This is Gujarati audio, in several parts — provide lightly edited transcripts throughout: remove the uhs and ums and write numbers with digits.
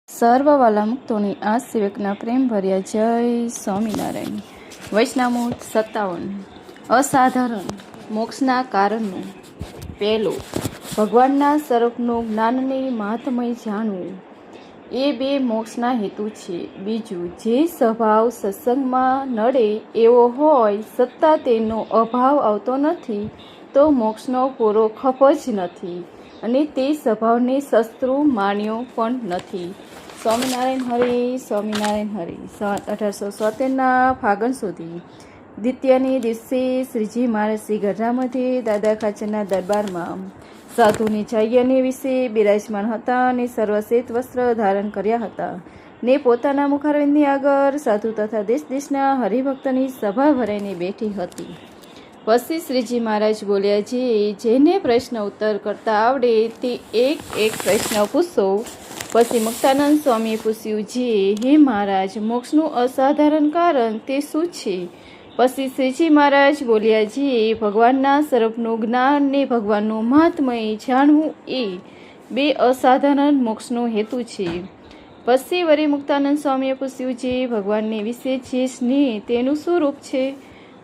સર્વવાલા મુક્તોની આ સેવકના પ્રેમ ભર્યા જય સ્વામિનારાયણ. વૈષ્ણવમૂર્ત 57. અસાધારણ મોક્ષના કારણનું. પહેલું, ભગવાનના સ્વરૂપનું જ્ઞાનને મહાત્મય જાણવું એ બે મોક્ષના હેતુ છે. બીજું, જે સ્વભાવ સત્સંગમાં નડે એવો હોય છતાં તેનો અભાવ આવતો નથી તો મોક્ષનો પૂરો ખપ જ નથી અને તે સ્વભાવને શસ્ત્રુ માન્યો પણ નથી. સ્વામિનારાયણ હરિ, સ્વામિનારાયણ હરિ. 1877 ફાગણ સુધી દ્વિતીયને દિવસે શ્રીજી મહારાજ શ્રી ગઢડામાંથી દાદા ખાચરના દરબારમાં સાધુની છાયાને વિશે બિરાજમાન હતા અને સર્વશ્વેત વસ્ત્ર ધારણ કર્યા હતા ને પોતાના મુખારવિંદની આગળ સાધુ તથા દેશ દેશના હરિભક્તની સભા ભરાઈને બેઠી હતી. પછી શ્રીજી મહારાજ બોલ્યા, જેને પ્રશ્ન ઉત્તર કરતા આવડે તે એક એક પ્રશ્ન પૂછો. પછી મુક્તાનંદ સ્વામીએ પૂછ્યું, હે મહારાજ, મોક્ષનું અસાધારણ કારણ તે શું છે? પછી શ્રીજી મહારાજ બોલ્યા, ભગવાનના સ્વરૂપનું જ્ઞાન ને ભગવાનનું મહાત્મય જાણવું એ બે અસાધારણ મોક્ષનો હેતુ છે. પછી વળી મુક્તાનંદ સ્વામીએ પૂછ્યું, ભગવાનને વિશે જે સ્નેહ તેનું શું રૂપ છે?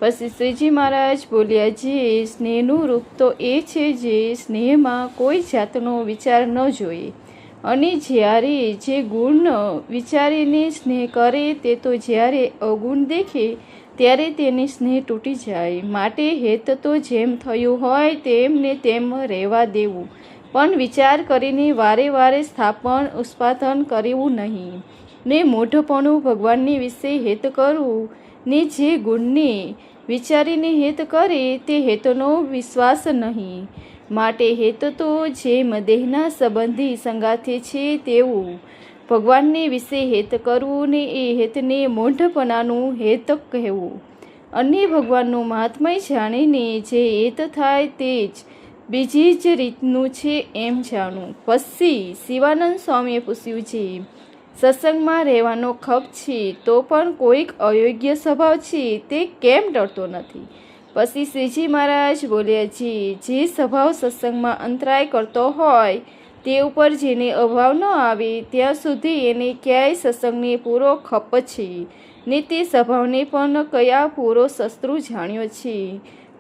પછી શ્રીજી મહારાજ બોલ્યા, સ્નેહનું રૂપ તો એ છે જે સ્નેહમાં કોઈ જાતનો વિચાર ન જોઈએ અને જ્યારે જે ગુણ વિચારીને સ્નેહ કરે તે તો જ્યારે અવગુણ દેખે ત્યારે તેને સ્નેહ તૂટી જાય. માટે હેત તો જેમ થયું હોય તેમ ને તેમ રહેવા દેવું, પણ વિચાર કરીને વારે વારે સ્થાપન ઉત્પાદન કરવું નહીં ને મોઢપણું ભગવાનની વિશે હેત કરવું ને જે ગુણને વિચારીને હેત કરે તે હેતનો વિશ્વાસ નહીં. માટે હેત તો જેમ દેહના સંબંધી સંગાથે છે તેવું ભગવાનને વિશે હેત કરવું ને એ હેતને મોઢપણાનું હેત કહેવું અને ભગવાનનું મહાત્મય જાણીને જે હેત થાય તે જ બીજી જ રીતનું છે એમ જાણવું. પછી શિવાનંદ સ્વામીએ પૂછ્યું, સત્સંગમાં રહેવાનો ખપ છે તો પણ કોઈક અયોગ્ય સ્વભાવ છે તે કેમ ટળતો નથી? પછી શ્રીજી મહારાજ બોલ્યા, જે સ્વભાવ સત્સંગમાં અંતરાય કરતો હોય તે ઉપર જેને અભાવ ન આવે ત્યાં સુધી એને ક્યાંય સત્સંગને પૂરો ખપ છે ને તે સ્વભાવને પણ કયા પૂરો શસ્ત્રુ જાણ્યો છે.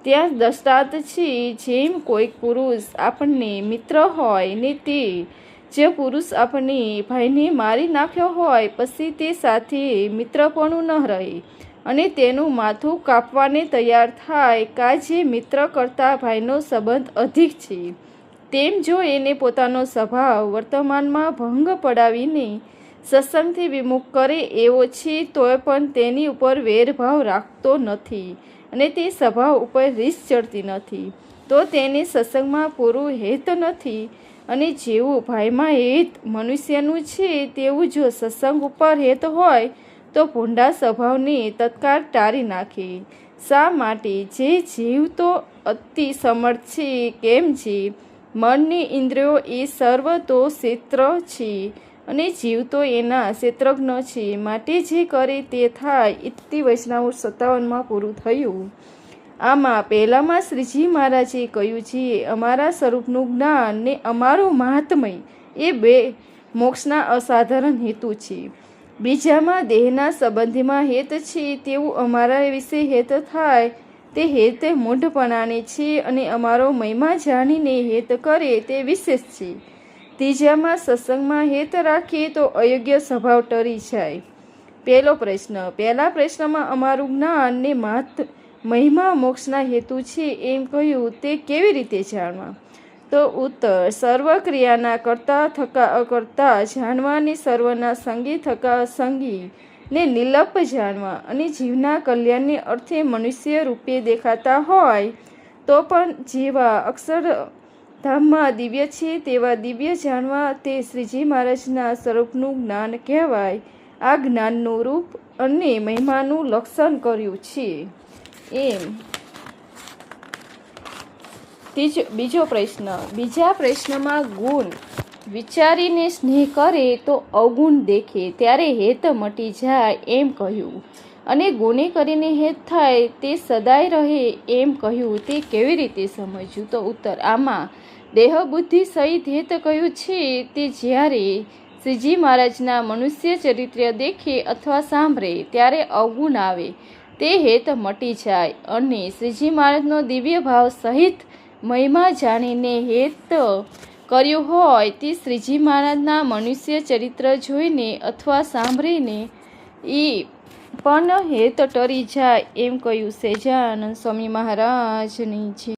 ત્યાં દૃષ્ટાંત છે, જેમ કોઈક પુરુષ આપણને મિત્ર હોય ને તે જે પુરુષ આપણને ભાઈને મારી નાખ્યો હોય પછી તે સાથે મિત્રપણું ન રહે અને તેનું માથું કાપવાને તૈયાર થાય કાજે મિત્ર કરતાં ભાઈનો સંબંધ અધિક છે, તેમ જો એને પોતાનો સ્વભાવ વર્તમાનમાં ભંગ પડાવીને સત્સંગથી વિમુખ કરે એવો છે તોય પણ તેની ઉપર વેરભાવ રાખતો નથી અને તે સ્વભાવ ઉપર રીસ ચડતી નથી તો તેને સત્સંગમાં પૂરું હેત નથી. અને જેવું ભાઈમાં હેત મનુષ્યનું છે તેવું જો સત્સંગ ઉપર હેત હોય તો ભૂંડા સ્વભાવને તત્કાળ ટાળી નાખે. શા માટે? જે જીવ તો અતિ સમર્થ છે, કેમ છે મનની ઇન્દ્રિયો એ સર્વ તો ક્ષેત્ર છે અને જીવ તો એના ક્ષેત્રજ્ઞ છે. માટે જે કરે તે થાય. ઇતિ વૈષ્ણવ 57 પૂરું થયું. આમાં પહેલામાં શ્રીજી મહારાજે કહ્યું, અમારા સ્વરૂપનું જ્ઞાન ને અમારું મહાત્મય એ બે મોક્ષના અસાધારણ હેતુ છે. બીજામાં દેહના સંબંધીમાં હેત છે તેવું અમારા વિશે હેત થાય તે હેત મૂઢપણાને છે અને અમારો મહિમા જાણીને હેત કરે તે વિશેષ છે. ત્રીજામાં સત્સંગમાં હેત રાખીએ તો અયોગ્ય સ્વભાવ ટળી જાય. પહેલો પ્રશ્ન. પહેલા પ્રશ્નમાં અમારું જ્ઞાન ને મહિમા મોક્ષના હેતુ છે એમ કહ્યું, તે કેવી રીતે જાણવા? તો ઉત્તર, સર્વ ક્રિયાના કરતા થકા અકર્તા જાણવાની, સર્વના સંગી થકા સંગી ને નિર્લપ જાણવા અને જીવના કલ્યાણને અર્થે મનુષ્ય રૂપે દેખાતા હોય તો પણ જેવા અક્ષરધામમાં દિવ્ય છે તેવા દિવ્ય જાણવા તે શ્રીજી મહારાજના સ્વરૂપનું જ્ઞાન કહેવાય. આ જ્ઞાનનું રૂપ અને મહિમાનું લક્ષણ કર્યું છે એમ. બીજો પ્રશ્ન. બીજા પ્રશ્નમાં ગુણ વિચારીને સ્નેહ કરે તો અવગુણ દેખે ત્યારે હેત મટી જાય એમ કહ્યું અને ગુણે કરીને હેત થાય તે સદાય રહે એમ કહ્યું. તે કેવી રીતે સમજવું? તો ઉત્તર, આમાં દેહ બુદ્ધિ સહિત હેત કહ્યું છે તે જ્યારે શ્રીજી મહારાજના મનુષ્ય ચરિત્ર દેખે અથવા સાંભળે ત્યારે અવગુણ આવે તે હેત મટી જાય અને શ્રીજી મહારાજનો દિવ્ય ભાવ સહિત મહિમા જાણીને હેત કર્યું હોય તે શ્રીજી મહારાજના મનુષ્ય ચરિત્ર જોઈને અથવા સાંભળીને એ પણ હેત ટરી જાય એમ કહ્યું. સહેજાનંદ સ્વામી મહારાજની જય.